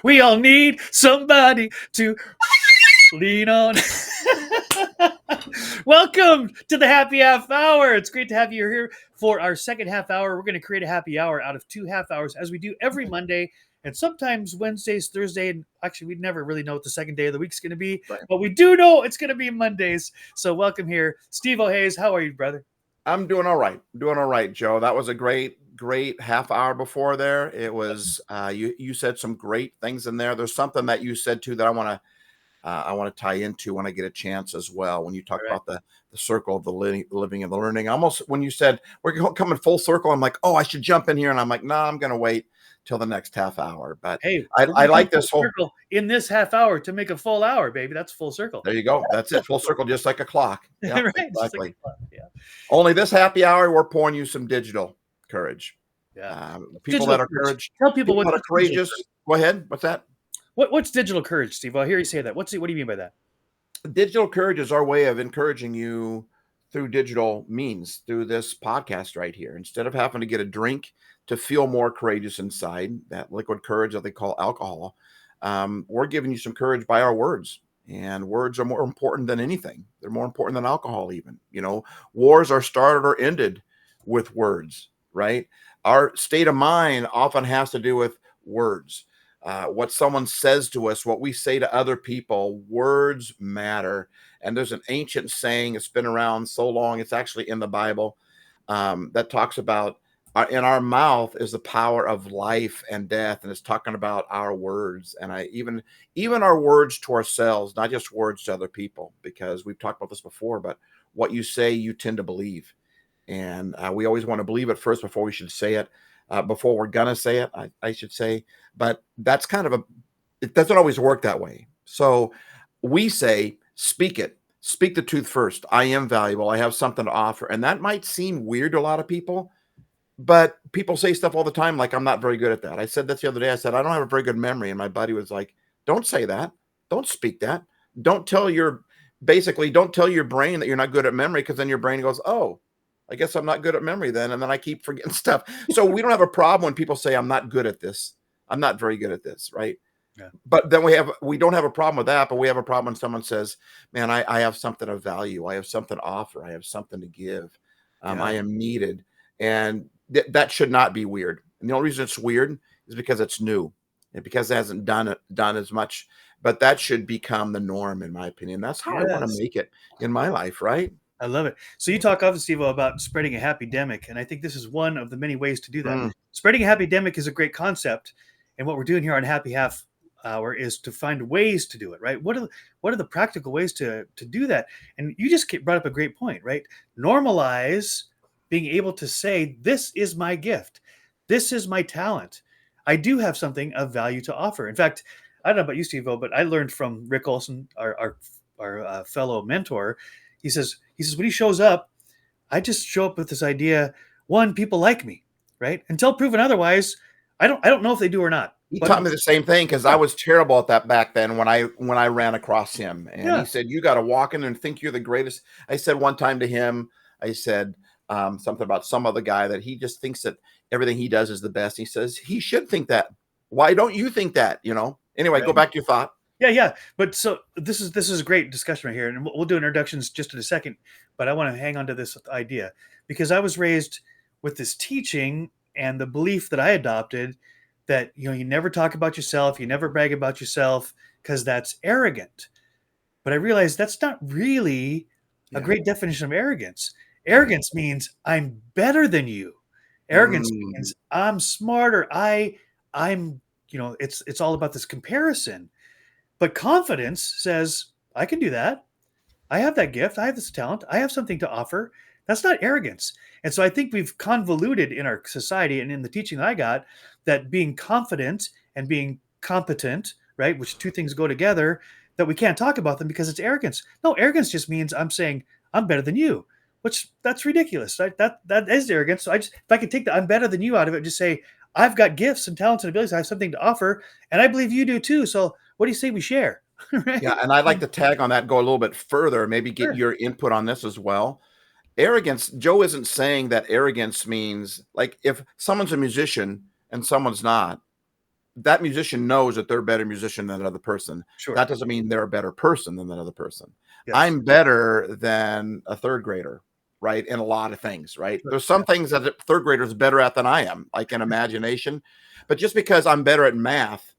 We all need somebody to lean on. Welcome to the happy half hour. It's great to have you here for our second half hour. We're going to create a happy hour out of 2 half hours as we do every Monday and sometimes Wednesdays, Thursday, and actually we never really know what the second day of the week's going to be, Right. but we do know it's going to be Mondays. So welcome here, Steve O'Hayes. How are you, brother? I'm doing all right. Doing all right, Joe. That was a great half hour before there. It was you said some great things in there. There's something that you said too that I want to tie into when I get a chance as well. When you talk All right. about the circle of the living and the learning, almost when you said we're coming full circle, I'm like, oh, I should jump in here, and I'm like, no, I'm going to wait till the next half hour. But Hey, I we're going to come like full this whole. circle in this half hour to make a full hour, baby. That's full circle. There you go. That's it. Full circle, just like a clock. Yeah, Right? Just like exactly. yeah. Only this happy hour, we're pouring you some digital courage. Yeah. People Digital that are courage. courage. Tell people People that are what's digital courageous. courage. Go ahead. What's that? What's digital courage, Steve? I hear you say that. What do you mean by that? Digital courage is our way of encouraging you through digital means, through this podcast right here. Instead of having to get a drink to feel more courageous inside, that liquid courage that they call alcohol, we're giving you some courage by our words. And words are more important than anything. They're more important than alcohol, even. You know, wars are started or ended with words, right? Our state of mind often has to do with words. What someone says to us, what we say to other people, words matter. And there's an ancient saying, it's been around so long, it's actually in the Bible, that talks about in our mouth is the power of life and death. And it's talking about our words. And even our words to ourselves, not just words to other people, because we've talked about this before, but what you say, you tend to believe. And we always want to believe it first before we should say it. Before we're gonna say it, I should say, but that's kind of it doesn't always work that way. So we say, speak the truth first. I am valuable. I have something to offer. And that might seem weird to a lot of people, but people say stuff all the time like, I'm not very good at that. I said this the other day. I said, I don't have a very good memory. And my buddy was like, don't say that. Don't speak that. Don't tell your brain that you're not good at memory, because then your brain goes, oh, I guess I'm not good at memory then. And then I keep forgetting stuff. So we don't have a problem when people say, I'm not good at this. I'm not very good at this. Right. Yeah. But then we don't have a problem with that, but we have a problem when someone says, man, I have something of value. I have something to offer. I have something to give. I am needed. And that should not be weird. And the only reason it's weird is because it's new and because it hasn't done as much, but that should become the norm, in my opinion. That's how I want to make it in my life. Right. I love it. So you talk often, Steve, about spreading a happy demic, and I think this is one of the many ways to do that. Spreading a happy demic is a great concept, and what we're doing here on Happy Half Hour is to find ways to do it. Right? What are the practical ways to do that? And you just brought up a great point. Right? Normalize being able to say, "This is my gift. This is my talent. I do have something of value to offer." In fact, I don't know about you, Steve, but I learned from Rick Olson, our fellow mentor. He says when he shows up, I just show up with this idea. One, people like me, right? Until proven otherwise, I don't know if they do or not. He taught me the same thing, because I was terrible at that back then when I ran across him. And he said, you got to walk in and think you're the greatest. I said one time to him, I said something about some other guy that he just thinks that everything he does is the best. He says he should think that. Why don't you think that? Anyway, Go back to your thought. Yeah. But so this is a great discussion right here, and we'll do introductions just in a second. But I want to hang on to this idea because I was raised with this teaching and the belief that I adopted that you never talk about yourself, you never brag about yourself, because that's arrogant. But I realized that's not really a great definition of arrogance. Arrogance means I'm better than you. Arrogance means I'm smarter. I'm it's all about this comparison. But confidence says, I can do that. I have that gift. I have this talent. I have something to offer. That's not arrogance. And so I think we've convoluted in our society and in the teaching that I got that being confident and being competent, right, which two things go together, that we can't talk about them because it's arrogance. No, arrogance just means I'm saying I'm better than you, which that's ridiculous. Right? That is arrogance. So if I could take the I'm better than you out of it, just say I've got gifts and talents and abilities. I have something to offer, and I believe you do too. So what do you say we share? Right? Yeah, and I'd like to tag on that, go a little bit further, maybe get your input on this as well. Arrogance, Joe isn't saying that arrogance means, like, if someone's a musician and someone's not, that musician knows that they're a better musician than another person. Sure. That doesn't mean they're a better person than another person. Yes. I'm better than a third grader, right? In a lot of things, right? Sure. There's some things that a third grader is better at than I am, like in imagination. But just because I'm better at math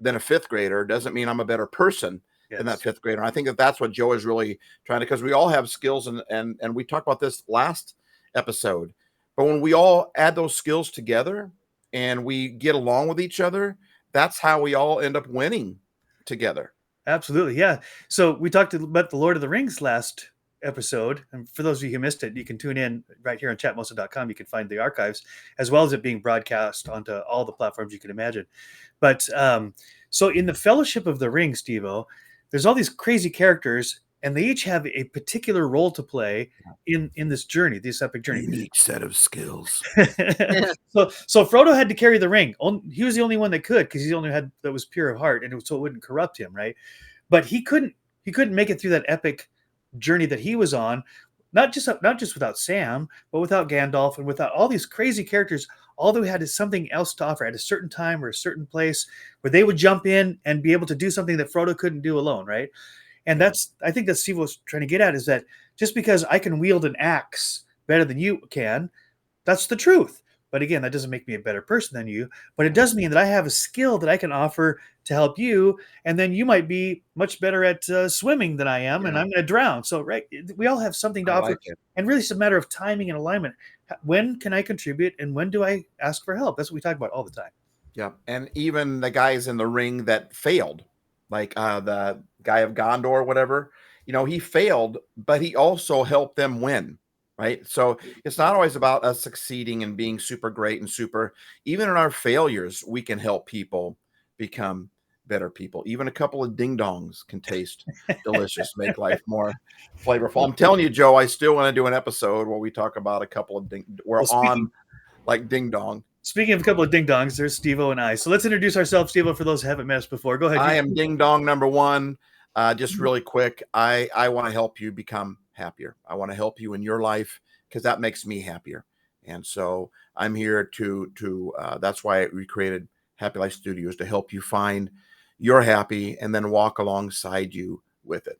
than a fifth grader doesn't mean I'm a better person than that Yes. fifth grader. And I think that that's what Joe is really trying to, because we all have skills, and we talked about this last episode. But when we all add those skills together and we get along with each other, that's how we all end up winning together. Absolutely. Yeah. So we talked about the Lord of the Rings last episode. And for those of you who missed it, you can tune in right here on chatmosa.com. You can find the archives as well as it being broadcast onto all the platforms you can imagine. But so in the Fellowship of the Ring, Steve-O, there's all these crazy characters, and they each have a particular role to play in this journey, this epic journey. Unique set of skills. So Frodo had to carry the ring. He was the only one that could, because he's the only one that was pure of heart, and so it wouldn't corrupt him, right? But he couldn't make it through that epic journey that he was on, not just without Sam, but without Gandalf and without all these crazy characters. All they had is something else to offer at a certain time or a certain place where they would jump in and be able to do something that Frodo couldn't do alone, right? And I think that Steve was trying to get at, is that just because I can wield an axe better than you can, that's the truth. But again, that doesn't make me a better person than you. But it does mean that I have a skill that I can offer to help you. And then you might be much better at swimming than I am, and Yeah. I'm going to drown. So, right, we all have something to I offer. like it. And really, it's a matter of timing and alignment. When can I contribute, and when do I ask for help? That's what we talk about all the time. Yeah. And even the guys in the ring that failed, like the guy of Gondor, whatever, he failed, but he also helped them win. Right. So it's not always about us succeeding and being super great and super, even in our failures, we can help people become better people. Even a couple of ding dongs can taste delicious, make life more flavorful. I'm telling you, Joe, I still want to do an episode where we talk about a couple of we're Well, on like ding dong. speaking of a couple of ding dongs, there's Steve-O and I. So let's introduce ourselves, Steve-O, for those who haven't met us before. Go ahead. I am ding dong number one. Just really quick, I want to help you become happier. I want to help you in your life because that makes me happier. And so I'm here to that's why we created Happy Life Studios, to help you find your happy and then walk alongside you with it.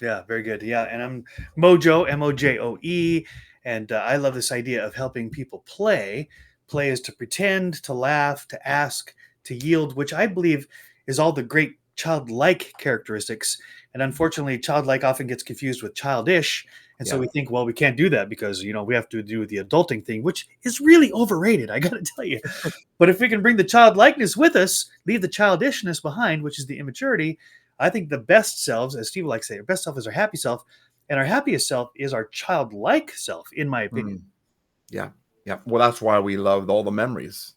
Yeah, very good. Yeah, and I'm Mojo, Mojoe, and I love this idea of helping people play. Play is to pretend, to laugh, to ask, to yield, which I believe is all the great childlike characteristics. And unfortunately, childlike often gets confused with childish. And so Yeah. we think, well, we can't do that because, we have to do the adulting thing, which is really overrated, I got to tell you. But if we can bring the childlikeness with us, leave the childishness behind, which is the immaturity, I think the best selves, as Steve likes to say, our best self is our happy self, and our happiest self is our childlike self, in my opinion. Yeah. Yeah. Well, that's why we loved all the memories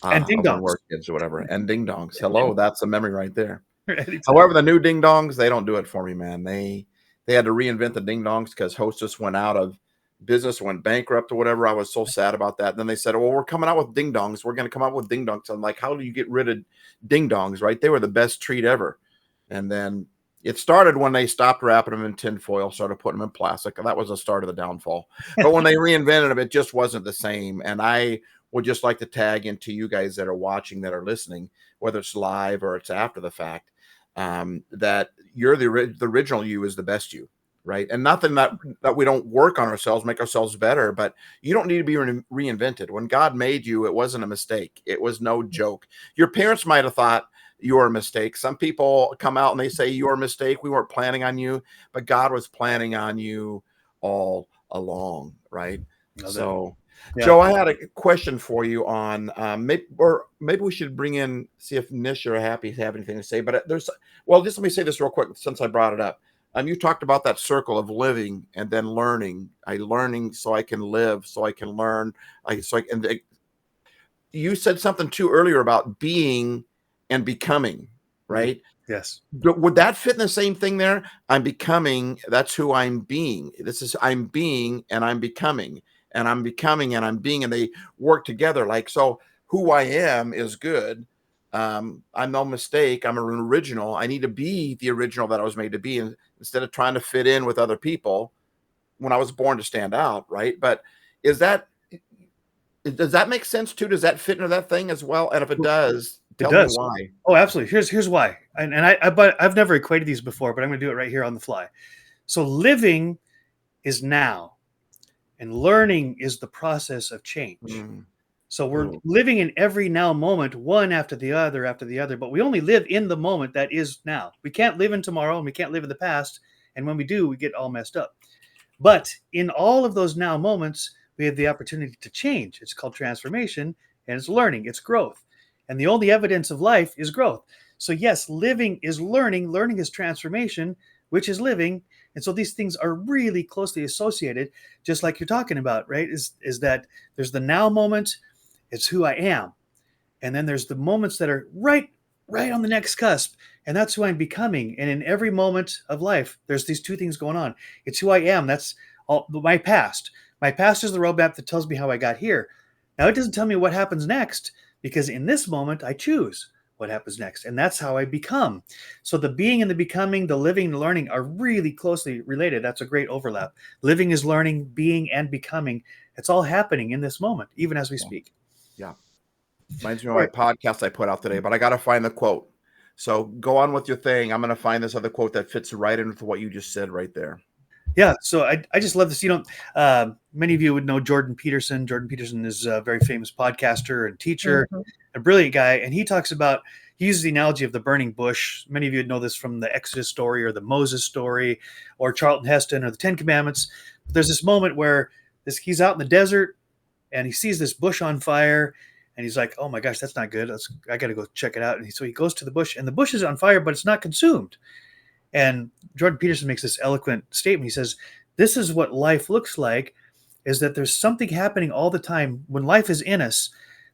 And ding of when dongs. we're kids or whatever. And ding dongs. Hello, that's a memory right there. Anytime. However, the new ding dongs, they don't do it for me, man. They had to reinvent the ding dongs because Hostess went out of business, went bankrupt or whatever. I was so sad about that. Then they said, well, we're coming out with ding dongs. We're going to come out with ding dongs. I'm like, how do you get rid of ding dongs, right? They were the best treat ever. And then it started when they stopped wrapping them in tinfoil, started putting them in plastic. That was the start of the downfall. But when they reinvented them, it just wasn't the same. And I would just like to tag into you guys that are watching, that are listening, whether it's live or it's after the fact, that you're the original you is the best you, right? And nothing that we don't work on ourselves, make ourselves better, but you don't need to be reinvented. When God made you, it wasn't a mistake. It was no joke. Your parents might have thought you were a mistake. Some people come out and they say you're a mistake. We weren't planning on you, but God was planning on you all along, right? So Yeah. Joe, I had a question for you on maybe we should bring in, see if Nish or Happy have anything to say. But just let me say this real quick since I brought it up. You talked about that circle of living and then learning. Learning so I can live, so I can learn. You said something too earlier about being and becoming, right? Yes. Would that fit in the same thing there? I'm becoming, that's who I'm being. This is I'm being and I'm becoming, and I'm becoming and I'm being, and they work together. Like, so who I am is good. I'm no mistake. I'm an original. I need to be the original that I was made to be, and instead of trying to fit in with other people when I was born to stand out, right? But does that make sense too? Does that fit into that thing as well? And if it does, It Tell me does. why. Oh, absolutely. Here's why. But I've never equated these before, but I'm going to do it right here on the fly. So living is now, and learning is the process of change. Mm. So we're Ooh. living in every now moment, one after the other, but we only live in the moment that is now. We can't live in tomorrow and we can't live in the past. And when we do, we get all messed up. But in all of those now moments, we have the opportunity to change. It's called transformation, and it's learning, it's growth. And the only evidence of life is growth. So, yes, living is learning, learning is transformation, which is living. And so these things are really closely associated, just like you're talking about, right? Is that there's the now moment, it's who I am. And then there's the moments that are right on the next cusp, and that's who I'm becoming. And in every moment of life, there's these two things going on. It's who I am. That's all my past. My past is the roadmap that tells me how I got here. Now it doesn't tell me what happens next, because in this moment I choose what happens next, and that's how I become. So the being and the becoming, the living and learning are really closely related. That's a great overlap. Living is learning, being and becoming. It's all happening in this moment, even as we Yeah. speak. Yeah. Reminds me of All my right. podcast I put out today, but I got to find the quote. So go on with your thing. I'm going to find this other quote that fits right in with what you just said right there. Yeah, so I just love this. Many of you would know Jordan Peterson. Jordan Peterson is a very famous podcaster and teacher, Mhm. a brilliant guy. And he uses the analogy of the burning bush. Many of you would know this from the Exodus story or the Moses story or Charlton Heston or the Ten Commandments. But there's this moment where he's out in the desert and he sees this bush on fire and he's like, oh my gosh, that's not good. I got to go check it out. And so he goes to the bush and the bush is on fire, but it's not consumed. And Jordan Peterson makes this eloquent statement. He says, this is what life looks like, is that there's something happening all the time. When life is in us,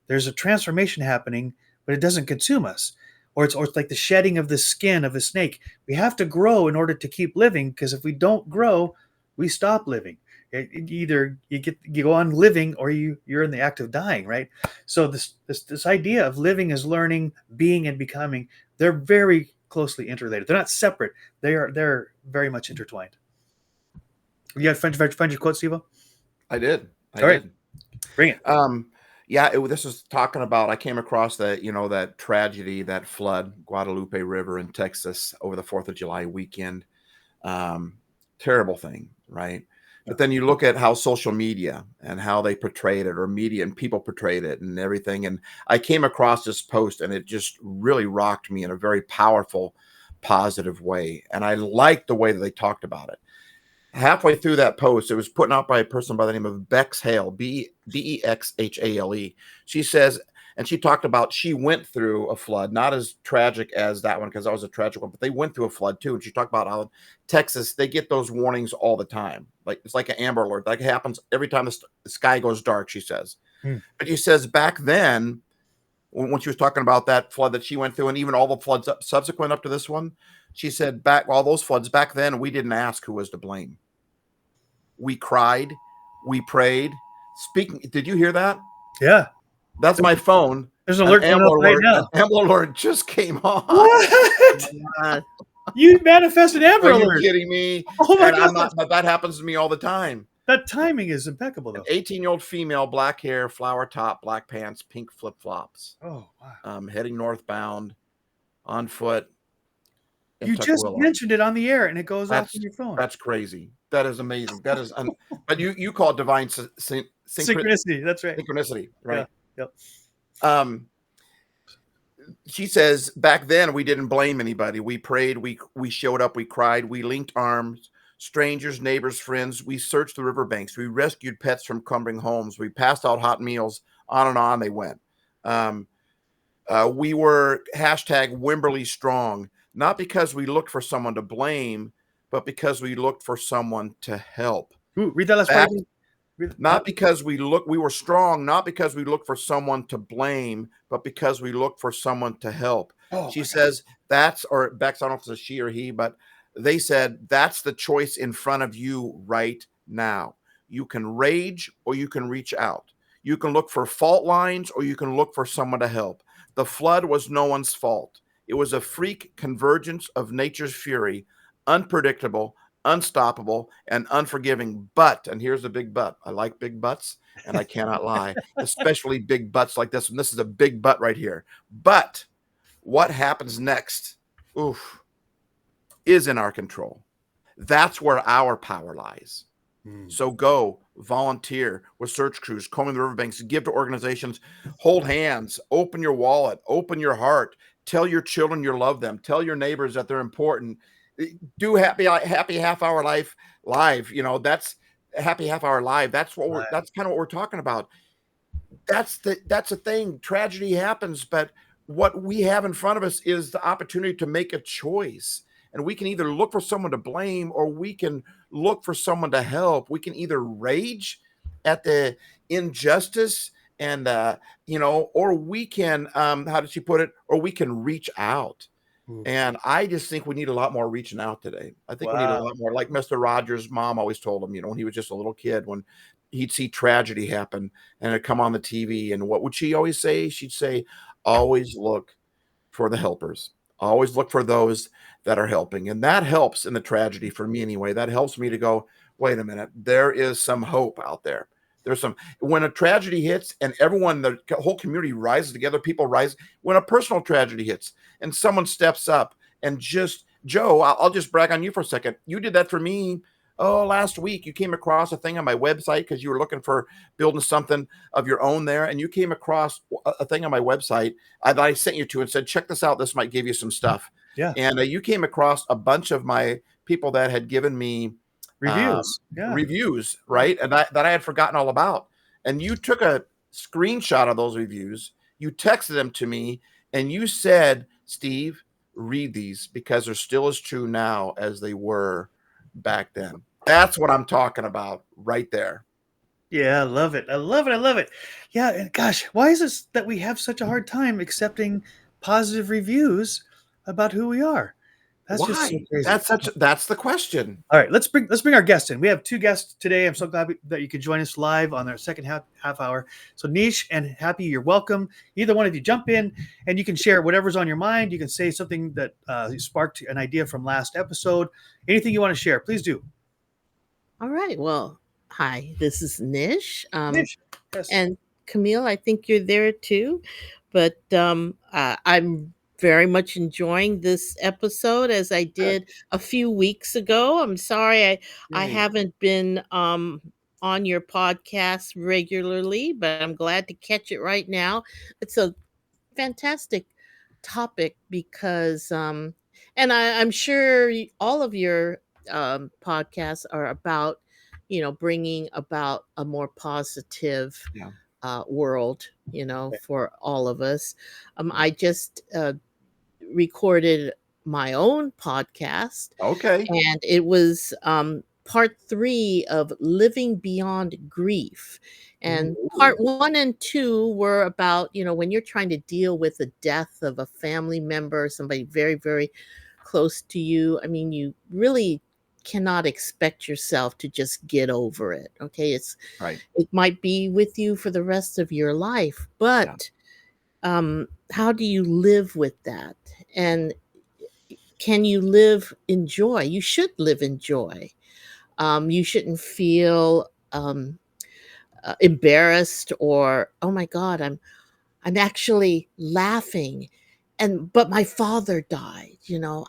there's a transformation happening, but it doesn't consume us. Or it's like the shedding of the skin of a snake. We have to grow in order to keep living, because if we don't grow, we stop living. Either you go on living or you're in the act of dying, right? So this idea of living is learning, being and becoming, they're very closely interrelated. They're not separate. They're very much intertwined. You got find your quote, Steve? All I did. I right, did. bring it. Yeah, this is talking about, I came across that tragedy, that flood, Guadalupe River in Texas over the 4th of July weekend. Terrible thing, right? But then you look at how social media and how they portrayed it, or media and people portrayed it and everything. And I came across this post and it just really rocked me in a very powerful, positive way. And I liked the way that they talked about it. Halfway through that post, it was put out by a person by the name of Bex Hale, Bexhale. She says, and she talked about she went through a flood, not as tragic as that one, because that was a tragic one, but they went through a flood too. And she talked about how Texas, they get those warnings all the time. Like it's like an Amber Alert. Like it happens every time the sky goes dark, she says. Hmm. But she says back then, when she was talking about that flood that she went through, and even all the floods subsequent up to this one, she said back all those floods back then, we didn't ask who was to blame. We cried, we prayed. Speaking, did you hear that? Yeah, That's my phone. there's an alert going off right An now. Amber Alert just came on. What? God. You manifested Amber Are you Alert. kidding me? Oh my And I'm gosh, not, but that happens to me all the time. that timing is impeccable, An though. 18-year-old female, black hair, flower top, black pants, pink flip flops, Oh wow. heading northbound on foot in You just Tukwila. mentioned it on the air, and it goes off on your phone. That's crazy. That is amazing. That is, but you call it divine Synchronicity. That's right. synchronicity, Yeah. right? Yep. She says back then we didn't blame anybody. We prayed, we showed up, we cried, we linked arms, strangers, neighbors, friends. We searched the riverbanks. We rescued pets from crumbling homes. We passed out hot meals. On and on they went. We were hashtag Wimberley strong, not because we looked for someone to blame, but because we looked for someone to help. Ooh, read that last part again. Not because we were strong, not because we looked for someone to blame, but because we looked for someone to help. Oh, She says or Bex, I don't know if it's a she or he, but they said that's the choice in front of you right now. You can rage or you can reach out. You can look for fault lines or you can look for someone to help. The flood was no one's fault. It was a freak convergence of nature's fury, unpredictable, unstoppable, and unforgiving. But, and here's the big but. I like big butts, and I cannot lie, especially big butts like this one. This is a big butt right here. But What happens next, oof, is in our control. That's where our power lies. Mm. So go volunteer with search crews, combing the riverbanks, give to organizations, hold hands, open your wallet, open your heart, tell your children you love them, tell your neighbors that they're important. Do happy half hour life live. That's happy half hour live. Right. That's kind of what we're talking about. That's the thing. Tragedy happens, but what we have in front of us is the opportunity to make a choice. And we can either look for someone to blame or we can look for someone to help. We can either rage at the injustice and or we can how did she put it? Or we can reach out. Oof. And I just think we need a lot more reaching out today. I think we need a Wow. lot more, like Mr. Rogers' mom always told him, when he was just a little kid, when he'd see tragedy happen and it'd come on the TV. And what would she always say? She'd say, always look for the helpers. Always look for those that are helping. And that helps in the tragedy for me anyway. That helps me to go, wait a minute, there is some hope out there. There's some when a tragedy hits and everyone, the whole community rises together, people rise. When a personal tragedy hits and someone steps up and just Joe, I'll just brag on you for a second. You did that for me. Oh, last week you came across a thing on my website because you were looking for building something of your own there, and you came across a thing on my website that I sent you to and said, check this out. This might give you some stuff. Yeah. And you came across a bunch of my people that had given me Reviews. Yeah. reviews, Yeah. right? And that I had forgotten all about. And you took a screenshot of those reviews, you texted them to me, and you said, Steve, read these because they're still as true now as they were back then. That's what I'm talking about right there. Yeah, I love it. I love it. I love it. Yeah, and gosh, why is it that we have such a hard time accepting positive reviews about who we are? That's just so Why? crazy. That's the question. All right, let's bring our guests in. We have two guests today. I'm so glad that you could join us live on our second half hour. So Nish and Happy, you're welcome. Either one of you jump in and you can share whatever's on your mind. You can say something that sparked an idea from last episode. Anything you want to share, please do. All right. Well, hi, this is Nish. Nish, yes, And Camille, I think you're there too. But I'm very much enjoying this episode as I good, did a few weeks ago. I'm sorry I yay, haven't been on your podcast regularly, but I'm glad to catch it right now. It's a fantastic topic because and I'm sure all of your podcasts are about bringing about a more positive Yeah. world for all of us. I just recorded my own podcast, Okay. and it was part three of Living Beyond Grief. And Ooh, part one and two were about, when you're trying to deal with the death of a family member, somebody very, very close to you. I mean, you really cannot expect yourself to just get over it. Okay. right. It might be with you for the rest of your life, Yeah. but how do you live with that? And can you live in joy? You should live in joy. You shouldn't feel embarrassed or, oh my God, I'm actually laughing, and but my father died.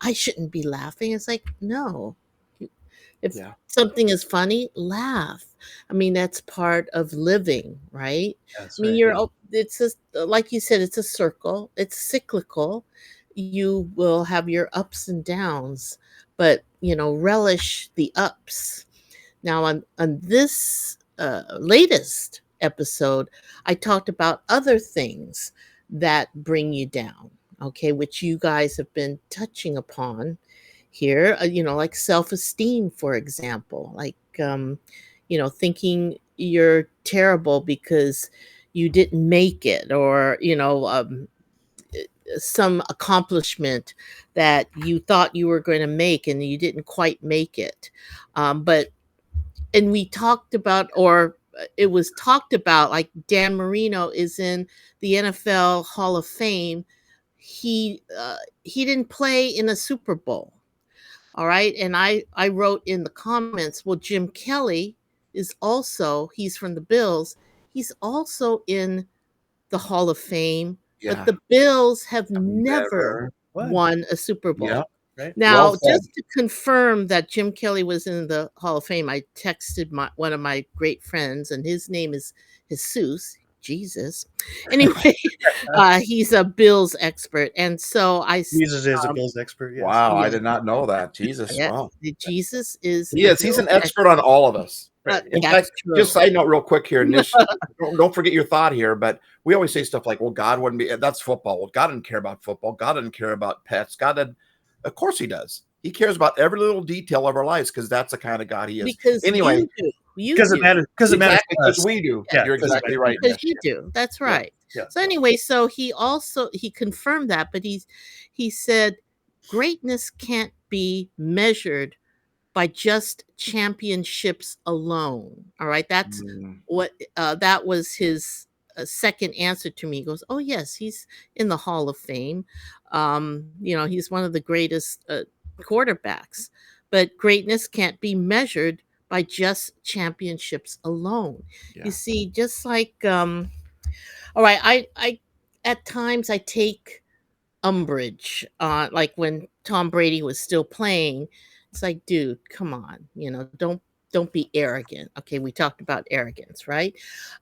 I shouldn't be laughing. It's like, no. If Yeah. something is funny, laugh. I mean, that's part of living, right? that's I mean, right. Yeah. it's just like you said, it's a circle. It's cyclical. You will have your ups and downs, but relish the ups. Now, on this latest episode, I talked about other things that bring you down, okay, which you guys have been touching upon here, like self esteem, for example, like, thinking you're terrible because you didn't make it, or, some accomplishment that you thought you were going to make and you didn't quite make it. But and we talked about, or it was talked about, like Dan Marino is in the NFL Hall of Fame. He didn't play in a Super Bowl. All right, and I wrote in the comments, well, Jim Kelly is also, he's from the Bills. He's also in the Hall of Fame but Yeah. the Bills have never Never. What? won a Super Yeah. Bowl. Right? Well Now, said. just to confirm that Jim Kelly was in the Hall of Fame, I texted one of my great friends, and his name is Jesus. Jesus. Anyway, he's a Bills expert, and so Jesus is a Bills expert. Yes. Wow, I yeah, did not know that. Jesus. yeah, Wow. Jesus is He a is. He's Bills an expert on all of us. Right. In That's fact, just true. side note real quick here, Nish, don't forget your thought here, but we always say stuff like, well, God wouldn't be, that's football. Well, God didn't care about football. God didn't care about pets. God did. Of course he does. He cares about every little detail of our lives because that's the kind of God he is. Because Anyway, you do. You Because it do. matters. Because it matters exactly to because us. we do. Yeah. You're Because it exactly matters right, to us. Because Nish. you do. That's Yeah. right. Yeah. So anyway, so he confirmed that, but he said greatness can't be measured by just championships alone. All right, that's Mm, what that was his second answer to me. He goes, "Oh yes, he's in the Hall of Fame. He's one of the greatest quarterbacks, but greatness can't be measured by just championships alone." You yeah. see, just like all right, I at times I take umbrage, like when Tom Brady was still playing. It's like, dude, come on, don't be arrogant. Okay, we talked about arrogance, right?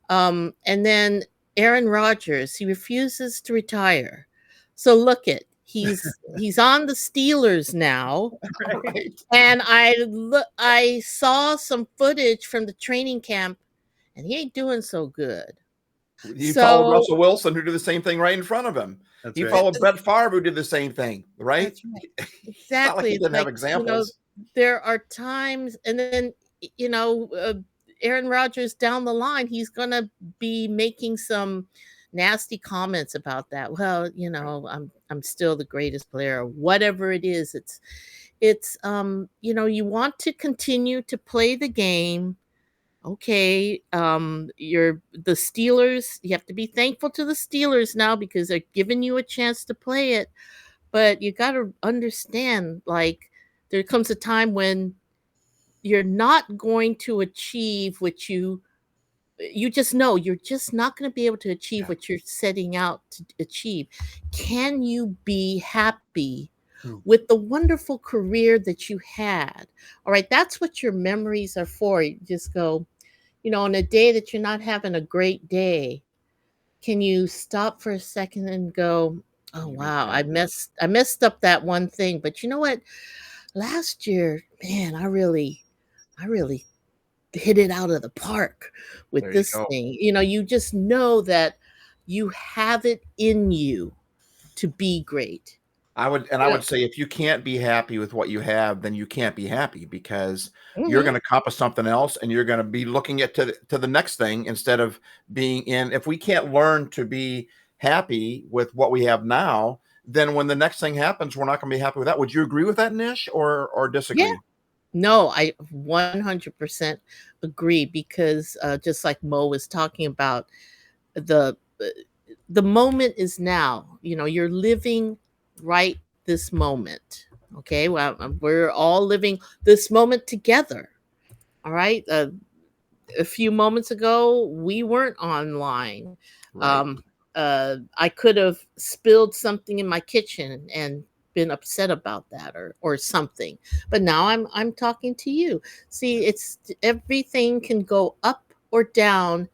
And then Aaron Rodgers, he refuses to retire. So look it, he's on the Steelers now, Right. and I saw some footage from the training camp, and he ain't doing so good. He followed So Russell Wilson, who did the same thing right in front of him. That's He right. followed Brett Favre, who did the same thing, right? that's right. It's not like Exactly. he It's didn't have like, examples. there are times, and then, you know, uh, Aaron Rodgers down the line, he's going to be making some nasty comments about that. Well, I'm still the greatest player, or whatever it is. You want to continue to play the game. Okay, you're the Steelers. You have to be thankful to the Steelers now because they're giving you a chance to play it, but you got to understand, like, there comes a time when you're not going to achieve what you just know you're just not going to be able to achieve Yeah. what you're setting out to achieve. Can you be happy Hmm. with the wonderful career that you had? All right, that's what your memories are for. You just go, on a day that you're not having a great day, can you stop for a second and go, "Oh You be wow, I thankful. messed up that one thing, but you know what? Last year, man, I really hit it out of the park with There you this go. thing." You just know that you have it in you to be great. I Yeah. would say if you can't be happy with what you have, then you can't be happy because you're Mhm. going to accomplish something else and you're going to be looking at to the next thing instead of being in. If we can't learn to be happy with what we have now, then when the next thing happens, we're not going to be happy with that. Would you agree with that, Nish, or Yeah. disagree? No, I 100% agree because just like Mo was talking about, the uh, the moment is now. You're living right this moment. Okay, well, we're all living this moment together. All right. A few moments ago, we weren't online. Right. um I could have spilled something in my kitchen and been upset about that, or something, but now I'm talking to you. See, it's everything can go up or down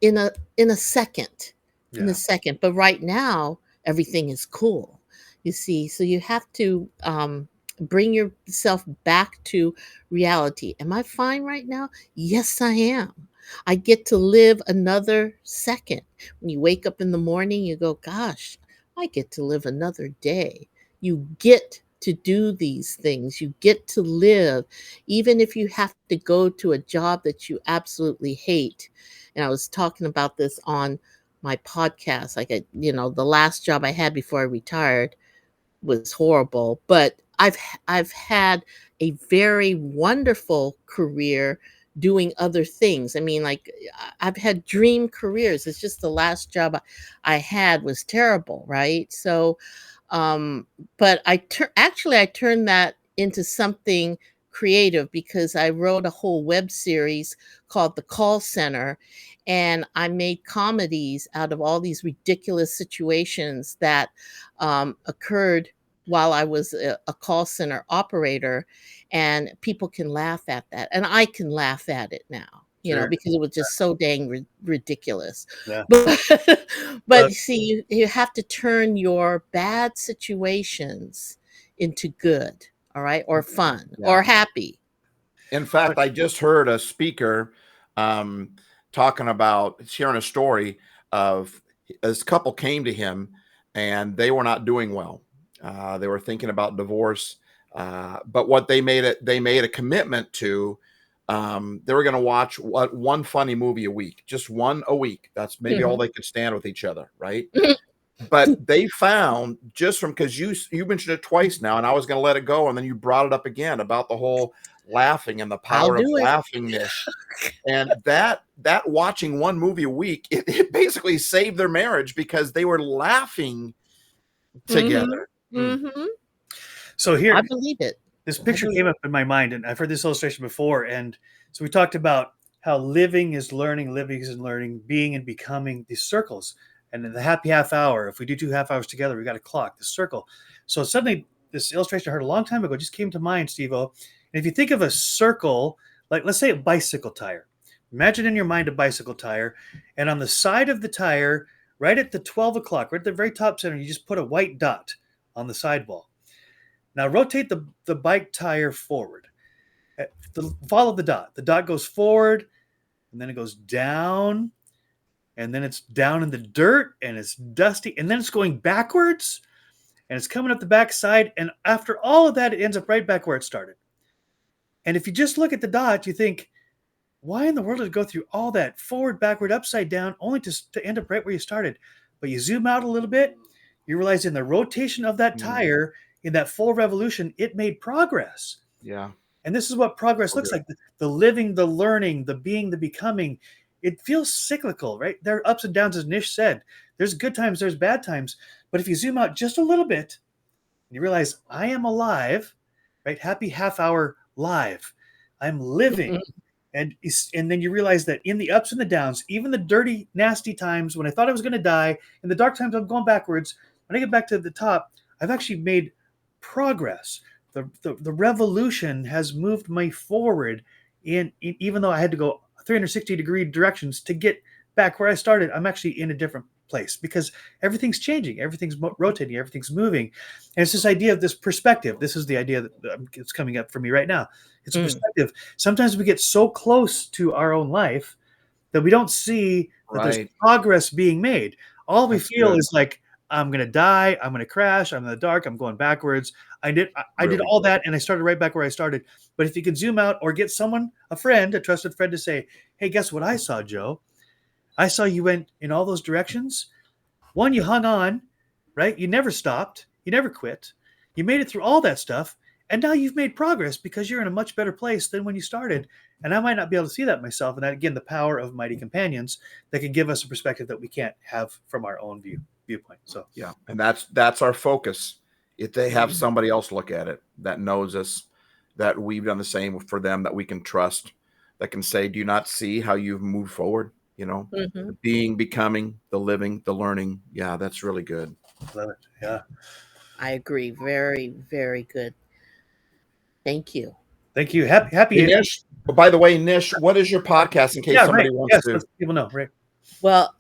in a second. In a Yeah. second, but right now everything is cool. You see, so you have to bring yourself back to reality. Am I fine right now? Yes, I am. I get to live another second. When you wake up in the morning, you go, gosh, I get to live another day. You get to do these things. You get to live, even if you have to go to a job that you absolutely hate. And I was talking about this on my podcast. Like, the last job I had before I retired was horrible, but I've had a very wonderful career doing other things. I mean, like, I've had dream careers. It's just the last job I had was terrible, right? So, but actually I turned that into something creative because I wrote a whole web series called The Call Center, and I made comedies out of all these ridiculous situations that occurred while I was a call center operator, and people can laugh at that, and I can laugh at it now. Sure. Because it was just so dang ridiculous. Yeah. But, Well, you see, you have to turn your bad situations into good, all right, or fun, Yeah. or happy. In fact, I just heard a speaker talking about sharing a story of this couple came to him and they were not doing well. They were thinking about divorce, but what they made a commitment to. They were going to watch one funny movie a week, just one a week. That's maybe all they could stand with each other, right? But they found, just from, because you mentioned it twice now, and I was going to let it go, and then you brought it up again about the whole laughing and the I'll power of do it. laughingness, and that watching one movie a week, it basically saved their marriage because they were laughing together. Mm-hmm. So here, I believe it. this picture came up in my mind, and I've heard this illustration before. And so we talked about how living is learning, being and becoming, these circles. And in the happy half hour, if we do 2 half hours together, we got a clock, the circle. So suddenly, this illustration I heard a long time ago just came to mind, Steve-O. And if you think of a circle, like let's say a bicycle tire, imagine in your mind a bicycle tire, and on the side of the tire, right at the 12 o'clock, right at the very top center, you just put a white dot on the sidewall. Now rotate the bike tire forward. Follow the dot. The dot goes forward, and then it goes down, and then it's down in the dirt, and it's dusty, and then it's going backwards, and it's coming up the backside, and after all of that, it ends up right back where it started. And if you just look at the dot, you think, why in the world did it go through all that forward, backward, upside down, only to end up right where you started? But you zoom out a little bit, you realize in the rotation of that tire, in that full revolution, it made progress. Yeah. And this is what progress looks like. The living, the learning, the being, the becoming. It feels cyclical, right? There are ups and downs, as Nish said. There's good times, there's bad times. But if you zoom out just a little bit, you realize I am alive, right? Happy half hour live. I'm living. And then you realize that in the ups and the downs, even the dirty, nasty times when I thought I was going to die, in the dark times I'm going backwards, when I get back to the top, I've actually made progress. The revolution has moved me forward even though I had to go 360-degree directions to get back where I started. I'm actually in a different place because everything's changing, everything's rotating, everything's moving. And it's this idea of this perspective. This is the idea that it's coming up for me right now. It's perspective. Sometimes we get so close to our own life that we don't see that there's progress being made. All we feel is like, I'm going to die. I'm going to crash. I'm in the dark. I'm going backwards. I did all that, and I started right back where I started. But if you could zoom out or get someone, a friend, a trusted friend, to say, hey, guess what I saw, Joe? I saw you went in all those directions. One, you hung on, right? You never stopped. You never quit. You made it through all that stuff. And now you've made progress because you're in a much better place than when you started. And I might not be able to see that myself. And that, again, the power of mighty companions that can give us a perspective that we can't have from our own viewpoint. So yeah, and that's our focus. If they have somebody else look at it that knows us, that we've done the same for them, that we can trust, that can say, do you not see how you've moved forward? The being, becoming, the living, the learning. Yeah, that's really good. Love it. Yeah, I agree. Very, very good. Thank you. Thank you. Happy. Hey, Nish. By the way, Nish, what is your podcast in case somebody wants to? Let people know. Right. Well,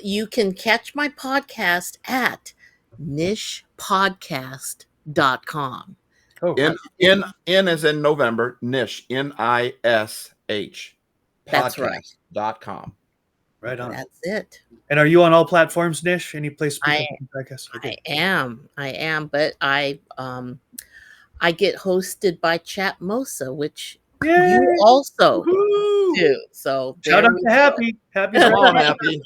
you can catch my podcast at nishpodcast.com. Oh, N as in November, Nish, NISH. That's right. .com. Right on. That's it. And are you on all platforms, Nish? Any place? I am, but I get hosted by Chat Mosa, which you also do. So shout out to Happy. Come on, Happy.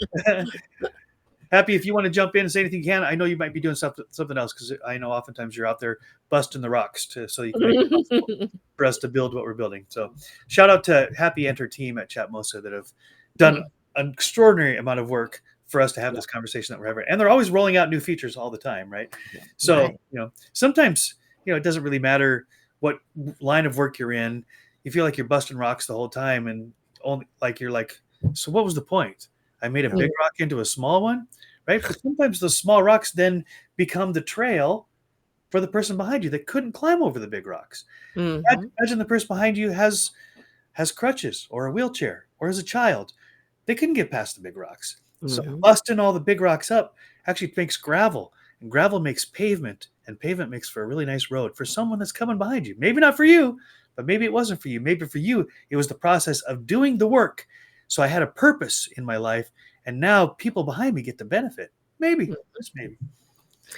Happy, if you want to jump in and say anything you can. I know you might be doing something else because I know oftentimes you're out there busting the rocks so you can for us to build what we're building. So shout out to Happy Enter team at Chat Mosa that have done an extraordinary amount of work for us to have this conversation that we're having. And they're always rolling out new features all the time, right? So, sometimes, it doesn't really matter what line of work you're in, you feel like you're busting rocks the whole time, and only like you're like, so what was the point? I made a Yeah. big rock into a small one, right? But sometimes those small rocks then become the trail for the person behind you that couldn't climb over the big rocks. Mhm. Imagine the person behind you has crutches or a wheelchair or as a child. They couldn't get past the big rocks. So Mhm. busting all the big rocks up actually makes gravel, and gravel makes pavement, and pavement makes for a really nice road for someone that's coming behind you. Maybe not for you, but maybe it wasn't for you. Maybe for you, it was the process of doing the work. So I had a purpose in my life, and now people behind me get the benefit. Maybe, just maybe.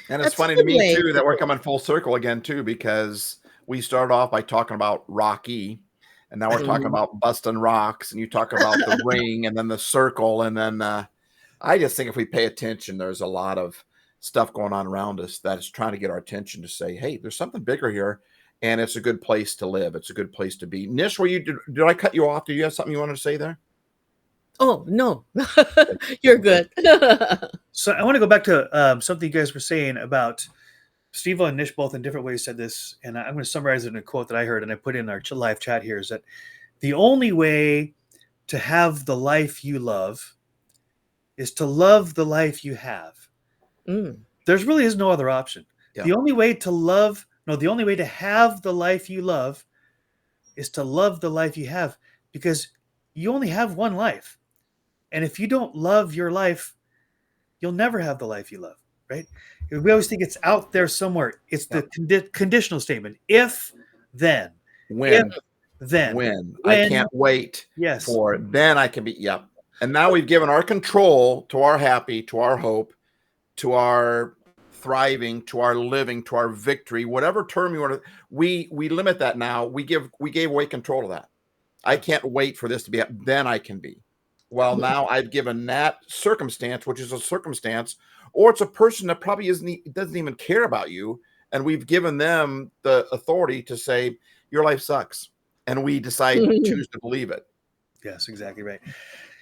And it's That's a funny to good me way too to that we're do it. coming full circle again too, because we started off by talking about Rocky, and now we're talking Mhm. about busting rocks, and you talk about the ring, and then the circle, and then I just think if we pay attention, there's a lot of stuff going on around us that is trying to get our attention to say, hey, there's something bigger here, and it's a good place to live. It's a good place to be. Nish, did I cut you off? Do you have something you wanted to say there? Oh, no. You're Okay. good. So I want to go back to something you guys were saying about Steve and Nish both in different ways said this, and I'm going to summarize it in a quote that I heard and I put in our live chat here is that the only way to have the life you love is to love the life you have. Mm. There's really is no other option. Yeah. The only way to love, no, the only way to have the life you love is to love the life you have because you only have one life. And if you don't love your life, you'll never have the life you love, right? We always think it's out there somewhere. It's Yeah. the conditional statement. If, then. If, When, then. when I When, can't wait yes. for it, then I can be, yep. And now we've given our control to our happy, to our hope, to our thriving, to our living, to our victory, whatever term you want to, we limit that now. We gave away control of that. I can't wait for this to be, then I can be. Well, now I've given that circumstance, which is a circumstance, or it's a person that probably doesn't even care about you, and we've given them the authority to say your life sucks, and we choose to believe it. Yes, exactly right.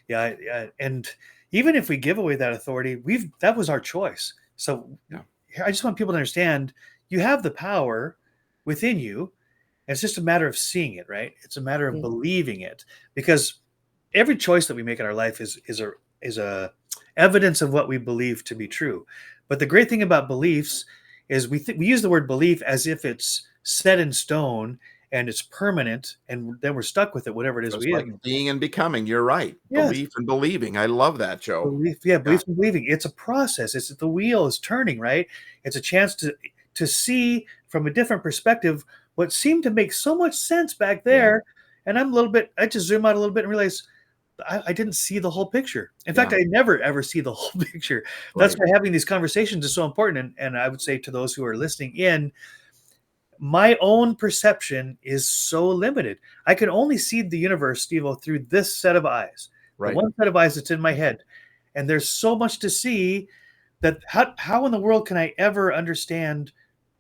Yeah, and even if we give away that authority, that was our choice. So Yeah. I just want people to understand you have the power within you. And it's just a matter of seeing it, right? It's a matter of Mm. believing it because every choice that we make in our life is a evidence of what we believe to be true. But the great thing about beliefs is we use the word belief as if it's set in stone and it's permanent, and then we're stuck with it, whatever it is Just we like have. being and becoming. You're right. Yes, Belief and believing. I love that, Joe. belief, yeah, Yeah. belief and believing. It's a process. It's the wheel is turning, right? It's a chance to see from a different perspective what seemed to make so much sense back Yeah. there. And I just zoom out a little bit and realize I didn't see the whole picture. In fact, Yeah. I never ever see the whole picture. That's Right. why having these conversations is so important. And I would say to those who are listening in, my own perception is so limited. I can only see the universe, Steve, through this set of eyes, the Right. one set of eyes that's in my head. And there's so much to see that how in the world can I ever understand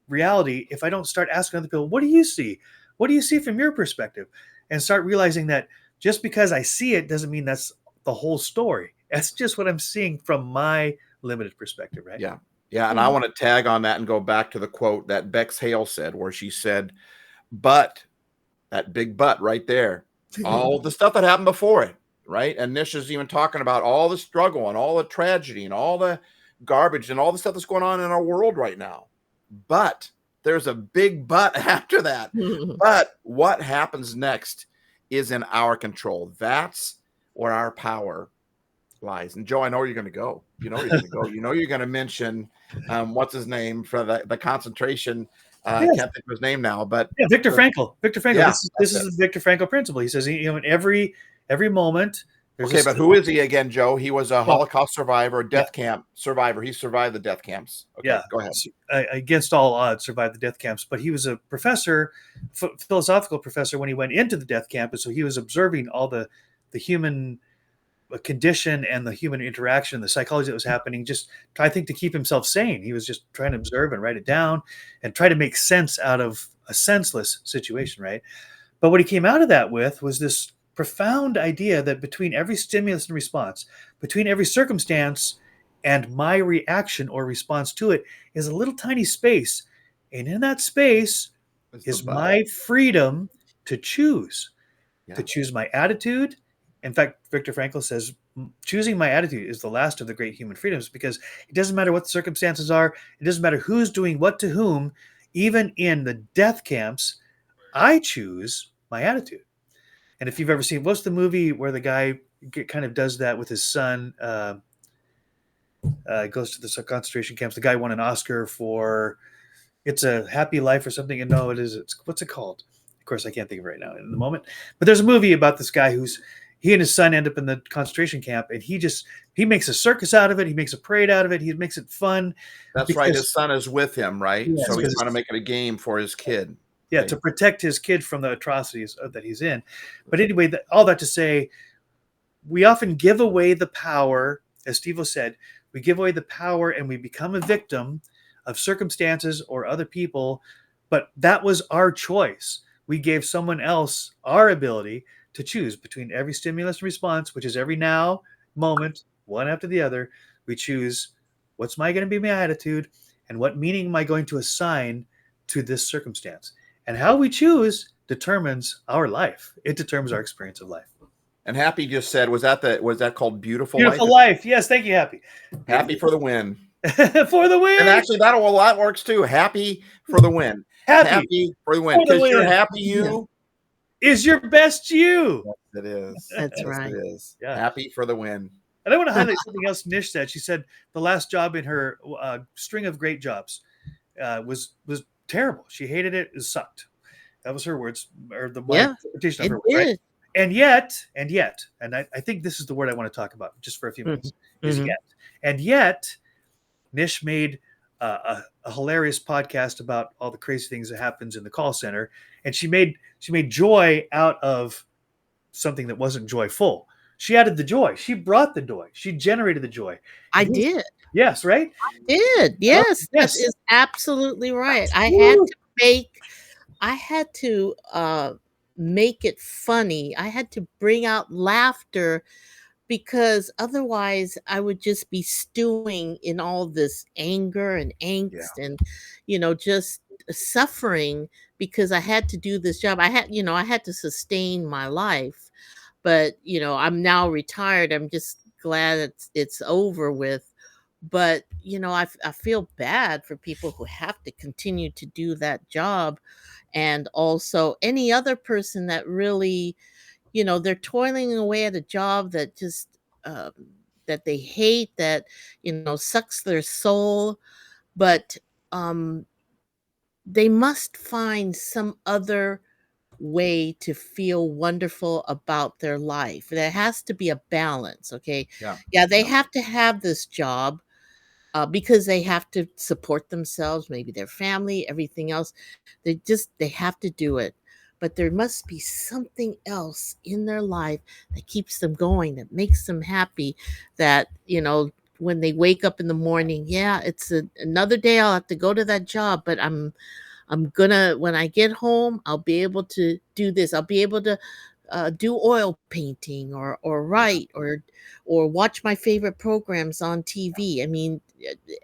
reality if I don't start asking other people, what do you see? What do you see from your perspective? And start realizing that just because I see it doesn't mean that's the whole story. That's just what I'm seeing from my limited perspective, right? Yeah. Yeah. And I want to tag on that and go back to the quote that Bex Hale said, where she said, but that big but right there, all the stuff that happened before it, right? And Nish is even talking about all the struggle and all the tragedy and all the garbage and all the stuff that's going on in our world right now. But there's a big but after that. But what happens next is in our control. That's where our power lies. And Joe, I know where you're going to go. You know where you're going to go. You know you're going to mention what's his name for the concentration. Yes. Can't think of his name now, but Yeah, Viktor Frankl. Viktor Frankl. yeah, This is the Viktor Frankl principle. He says, in every moment there's okay, but who is he again, Joe? He was a well, Holocaust survivor, a yeah, death camp survivor. He survived the death camps. Okay, yeah. go ahead. Against all odds, survived the death camps. But he was a professor, philosophical professor, when he went into the death camp, and so he was observing all the human condition and the human interaction, the psychology that was happening. Just I think to keep himself sane, he was just trying to observe and write it down, and try to make sense out of a senseless situation, right? But what he came out of that with was this profound idea that between every stimulus and response, between every circumstance and my reaction or response to it, is a little tiny space. And in that space, It's the is best. my freedom to choose, Yeah. to choose my attitude. In fact, Viktor Frankl says choosing my attitude is the last of the great human freedoms, because it doesn't matter what the circumstances are, it doesn't matter who's doing what to whom. Even in the death camps, I choose my attitude. And if you've ever seen, what's the movie where the guy kind of does that with his son? Goes to the concentration camps. The guy won an Oscar for "It's a Happy Life" or something. And no, it is. It's what's it called? Of course, I can't think of it right now in the moment. But there's a movie about this guy who's he and his son end up in the concentration camp, and he makes a circus out of it. He makes a parade out of it. He makes it fun. That's right. His son is with him, right? Yes, So he's because trying to make it a game for his kid. yeah, Right. to protect his kid from the atrocities that he's in. But anyway, all that to say, we often give away the power, as Steve said, we give away the power and we become a victim of circumstances or other people. But that was our choice. We gave someone else our ability to choose between every stimulus and response, which is every now moment, one after the other. We choose what's going to be my attitude and what meaning am I going to assign to this circumstance. And how we choose determines our life. It determines our experience of life. And Happy just said, was that called Beautiful, Beautiful Life? life. Yes, thank you, Happy. Happy for the win. For the win. And actually, that works too. Happy for the win. Happy for the win. for the Because you're win. happy you. Is your best you. Yes, it is. That's Yes, right. It is. Yeah. Happy for the win. And I want to highlight something else Nish said. She said the last job in her string of great jobs was terrible. She hated it. It sucked. That was her words, or my interpretation of her words, right? And yet, and I think this is the word I want to talk about just for a few minutes, is yet. And yet, Nish made a hilarious podcast about all the crazy things that happens in the call center, and she made joy out of something that wasn't joyful. She added the joy. She brought the joy. She generated the joy. I did. Yes, right? I did. Yes, yes. That is absolutely right. I had to make it funny. I had to bring out laughter, because otherwise I would just be stewing in all this anger and angst and just suffering, because I had to do this job. I had to sustain my life. But I'm now retired. I'm just glad it's over with. But I feel bad for people who have to continue to do that job, and also any other person that really, they're toiling away at a job that just um, that they hate, that sucks their soul. But um, they must find some other way to feel wonderful about their life. There has to be a balance. Okay. Yeah, they have to have this job because they have to support themselves, maybe their family, everything else. They have to do it. But there must be something else in their life that keeps them going, that makes them happy, that, when they wake up in the morning, yeah, it's another day. I'll have to go to that job, but I'm gonna, when I get home, I'll be able to do this. I'll be able to do oil painting, or write, or watch my favorite programs on TV. I mean,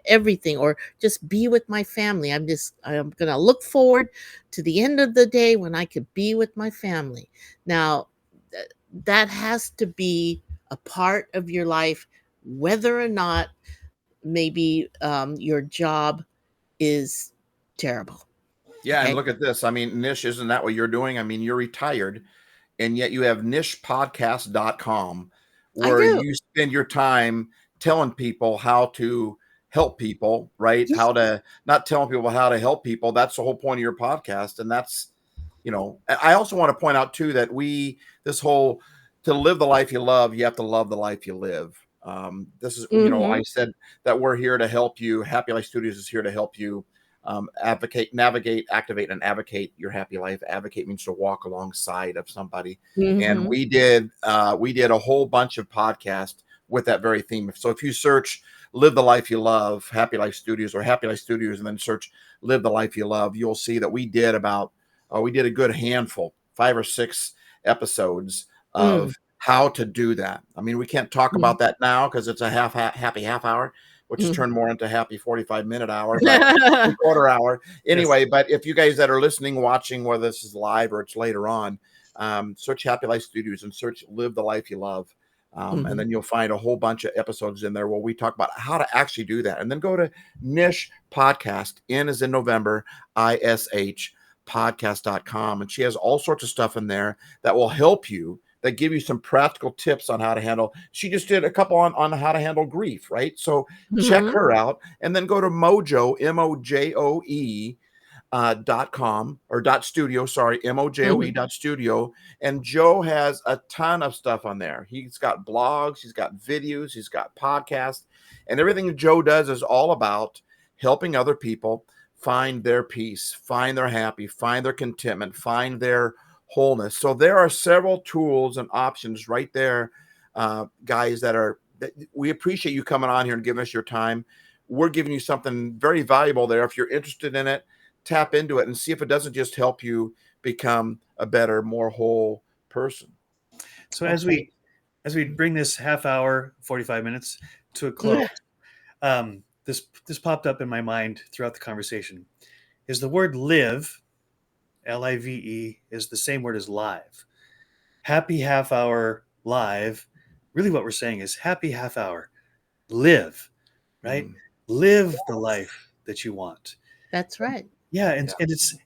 everything, or just be with my family. I'm gonna look forward to the end of the day when I could be with my family. Now, that has to be a part of your life, whether or not maybe your job is terrible. Yeah, Okay? and look at this. I mean, Nish, isn't that what you're doing? I mean, you're retired, and yet you have nishpodcast.com, where you spend your time telling people how to help people, right? Yes. How to, not telling people how to help people. That's the whole point of your podcast. And that's, I also want to point out too that this whole, to live the life you love, you have to love the life you live. This is, I said that we're here to help you. Happy Life Studios is here to help you advocate, navigate, activate, and advocate your happy life. Advocate means to walk alongside of somebody. And we did a whole bunch of podcasts with that very theme. So if you search Live the Life You Love, Happy Life Studios, or Happy Life Studios, and then search Live the Life You Love, you'll see that we did a good handful, 5 or 6 episodes of how to do that. I mean, we can't talk about that now because it's a happy half hour, which has turned more into happy 45-minute hour, but quarter hour. Anyway, but if you guys that are listening, watching, whether this is live or it's later on, search Happy Life Studios and search Live the Life You Love. And then you'll find a whole bunch of episodes in there where we talk about how to actually do that. And then go to Nish Podcast, N as in November, ISH podcast.com. And she has all sorts of stuff in there that will help you, that give you some practical tips on how to handle. She just did a couple on how to handle grief, right? So check her out, and then go to Mojo, MOJOE .com or .studio, sorry, MOJOE.studio. And Joe has a ton of stuff on there. He's got blogs, he's got videos, he's got podcasts, and everything Joe does is all about helping other people find their peace, find their happy, find their contentment, find their wholeness. So there are several tools and options right there, guys, that we appreciate you coming on here and giving us your time. We're giving you something very valuable there. If you're interested in it, tap into it and see if it doesn't just help you become a better, more whole person. So as we bring this half hour, 45 minutes to a close, this popped up in my mind throughout the conversation. Is the word live, Live, is the same word as live. Happy half hour live. Really what we're saying is happy half hour. Live, right? Live the life that you want. That's right. Yeah, and it's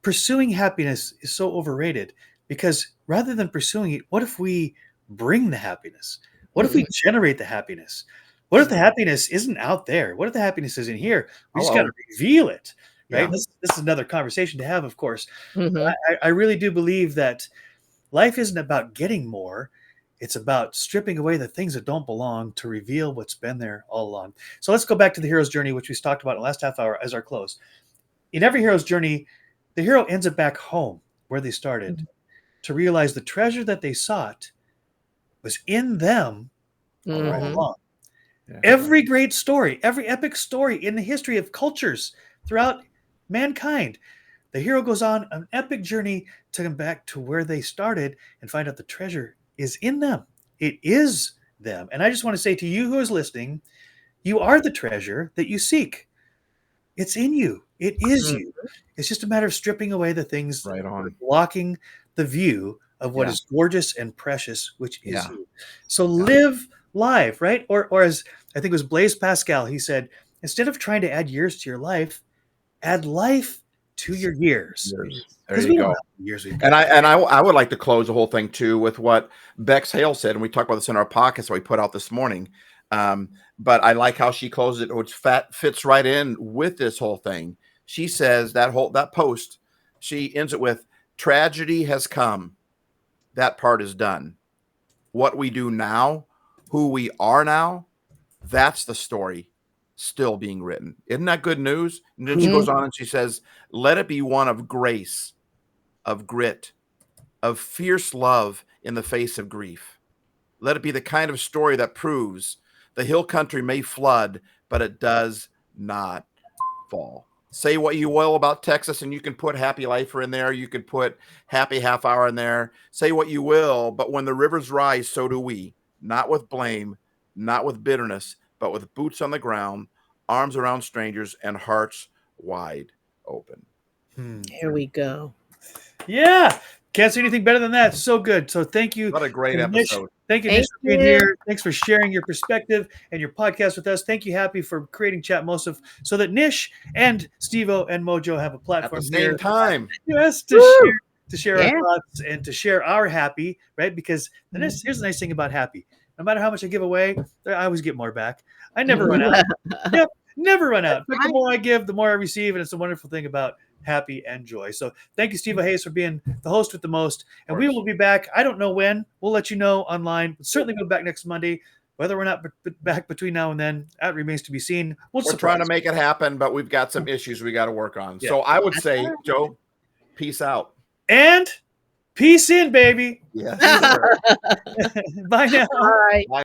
pursuing happiness is so overrated, because rather than pursuing it, what if we bring the happiness? What if we generate the happiness? What if the happiness isn't out there? What if the happiness is in here? We just got to reveal it, right? Yeah. This is another conversation to have, of course. I really do believe that life isn't about getting more. It's about stripping away the things that don't belong to reveal what's been there all along. So let's go back to the hero's journey, which we talked about in the last half hour as our close. In every hero's journey, the hero ends up back home where they started to realize the treasure that they sought was in them all along. Yeah. Every great story, every epic story in the history of cultures throughout mankind, the hero goes on an epic journey to come back to where they started and find out the treasure is in them. It is them. And I just want to say to you who is listening, you are the treasure that you seek. It's in you. It is you. It's just a matter of stripping away the things that are blocking the view of what is gorgeous and precious, which is you. So live life, right? Or as I think it was Blaise Pascal, he said, instead of trying to add years to your life, add life to your years. There you go. And I would like to close the whole thing too with what Bex Hale said, and we talked about this in our podcast that we put out this morning. But I like how she closes it, which fits right in with this whole thing. She says that post, she ends it with, tragedy has come. That part is done. What we do now, who we are now, that's the story still being written. Isn't that good news? And then she goes on and she says, let it be one of grace, of grit, of fierce love in the face of grief. Let it be the kind of story that proves the hill country may flood, but it does not fall. Say what you will about Texas, and you can put Happy Lifer in there. You could put Happy Half Hour in there. Say what you will, but when the rivers rise, so do we. Not with blame, not with bitterness, but with boots on the ground, arms around strangers, and hearts wide open. Here we go. Yeah. Can't say anything better than that. So good. So thank you. What a great episode. Thank you, Nish, for being here. Thanks for sharing your perspective and your podcast with us. Thank you, Happy, for creating Chatmosive so that Nish and Steve-O and Mojo have a platform at the same time. Yes, to share our thoughts and to share our Happy, right? Because here's the nice thing about Happy. No matter how much I give away, I always get more back. I never run out. Yep, never run out. But the more I give, the more I receive, and it's a wonderful thing about Happy and joy. So thank you, Steve Hayes, for being the host with the most. And we will be back. I don't know when. We'll let you know online. We'll certainly go back next Monday. Whether we're not back between now and then, that remains to be seen. We're trying to make it happen, but we've got some issues we got to work on. Yeah. So I would say, Joe, peace out. And peace in, baby. Yeah. Bye now. All right. Bye.